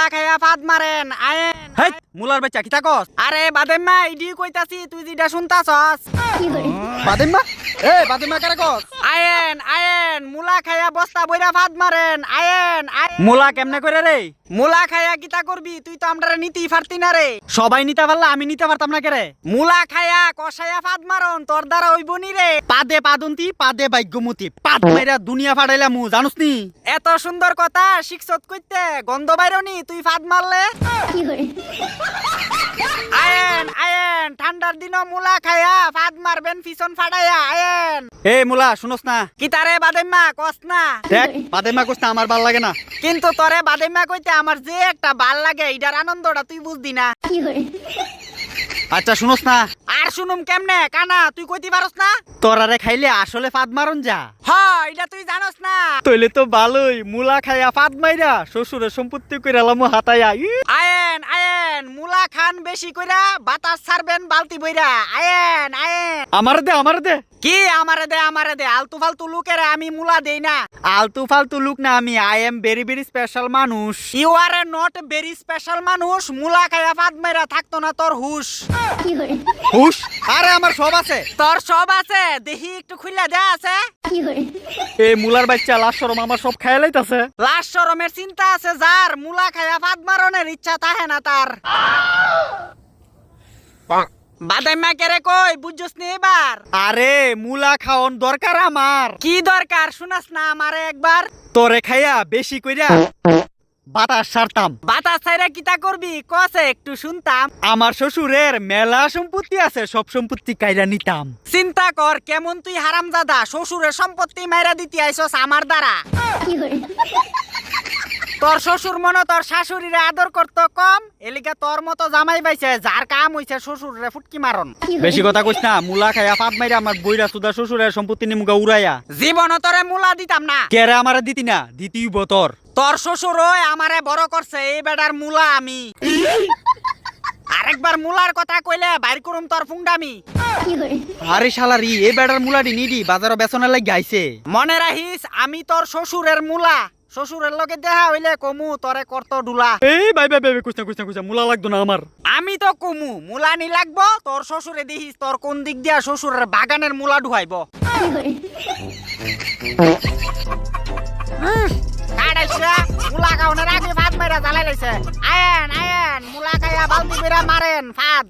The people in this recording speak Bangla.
মুলা খাইয়া ফাদ মারেন আয়েন। হেই মুলার বাচ্চা কিতা কস? আরে বাদেম্মা ইডি কইতাছি তুই যেটা শুনতাছস। বাদেম্মা বাদেম্মা কারে কস? আয়েন আয়েন মুলা খাইয়া বস্তা বইরা ফাদ মারেন আয়েন আয়েন। মুলা কেমনে করে রে? মুলা খাইয়া কিতা করবি তুই তো আমরারে নিতেই পারতি না রে। সবাই নিতে পারলা আমি নিতে পারতাম না কেরে? মুলা খাইয়া কষাইয়া ফাদ মারন তোর দ্বারা হইব নি রে। পাদে পাদন্তি পাদে ভাগ্যমতি পাদ মেরা দুনিয়া ফাড়াইলা মু জানুস নি? এত সুন্দর কথা শিখছত কইতে গন্ধ বাইরনি তুই ফাদ মারলে। আয়েন আয়েন ঠান্ডার দিন মুলা খাইয়া ফাদ মারবেন পিছন ফাড়াইয়া আয়েন। এই মুলা শুনস না? কিতারে বাদেম্মা কস না। দেখ বাদেম্মা কস না আমার ভাল লাগে না। কিন্তু তোরে বাদেম্মা কইতে আমার যে একটা ভাল লাগে এটার আনন্দটা তুই বুঝদি না। আচ্ছা শুনস না? আর শুনুম কেমনে কানা তুই কইতে পারস না? তোরারে খাইলে আসলে ফাদ মারন যা। হ্যাঁ এটা তুই জানোস না। তইলে তো ভালোই মুলা খাইয়া ফাদ মাইরা শ্বশুরের সম্পত্তি কইরা লামু হাতাইয়া। আয়েন আয়েন মুলা খান বেশি কইরা বাতাস ছাড়বেন বালতি বইরা আয়েন আয়েন। আমার দে কি আমারে দে আলতু ফালতু লুকেরে আমি মুলা দেই না। আলতু ফালতু লুক না আমি I am very very special মানুষ। You are a not very special মানুষ। মুলা খাইয়া ফাদ মাইরা থাকতো না তোর হুশ। হুশ? আরে আমার সব আছে। তোর সব আছে দেখি একটু খুইলা দে আছে। এই মুলার বাচ্চা লাশ শরম আমার সব খাইয়া লাইতাছে। লাশ শরমের চিন্তা আছে যার মুলা খাইয়া ফাদ মারনের ইচ্ছা থাকে না তার। বাদাইমা কেরে কই বুঝছস নি এবার? আরে মুলা খাওন দরকার আমার। কি দরকার শুনাস না আমারে একবার? তোরে খাইয়া বেশি কইরা বাতাস সারতাম। বাতাস ছাইরা কিতা করবি কসে একটু শুনতাম। আমার শ্বশুরের মেলা সম্পত্তি আছে সব সম্পত্তি কাইরা নিতাম। চিন্তা কর কেমন তুই হারামজাদা শ্বশুরের সম্পত্তি মাইরা দিতে আইছস আমার দ্বারা। তোর শ্বশুর মনে তোর শাশুড়িরে আদর করতো কম এলিকা তোর মতো জামাই পাইছে যার কাম হইছে শ্বশুরে ফুটকি মারন। বেশি কথা কইস না। মুলা খাইয়া ফাদ মাইরা আমার বইরা সুদা শ্বশুরের সম্পত্তি নিমুগা উড়াইয়া। জীবন তোরে মুলা দিতাম না। কেরে আমারে দিতি না? দিতিব তোর। তোর শ্বশুর ওই আমারে বড় করছে এই বেটার মুলা আমি। আরেকবার মুলার কথা কইলে বাইর করুম তোর ফুংডামি। আরে শালারি এ বেড়ার মুলাডি নিডি বাজারে বেচনের লাগি আইছে। মনে রাখিস আমি তোর শ্বশুরের মুলা। শ্বশুরের লগে দেখা হইলে কমু তোরে করত ডুলা। এই ভাই কুছনা মুলা লাগতো না আমার। আমি তো কমু মুলা নি লাগবো তোর শ্বশুরে দেখিস তোর কোন দিক দিয়া শ্বশুরের বাগানের মুলা ঢুকাইব। মুলা খাওয়ানোর আগে ভাত মেরা জ্বালাই লাইছে। আয়েন আয়েন মুলা খাইয়া বালতি বেরা মারেন ফাদ।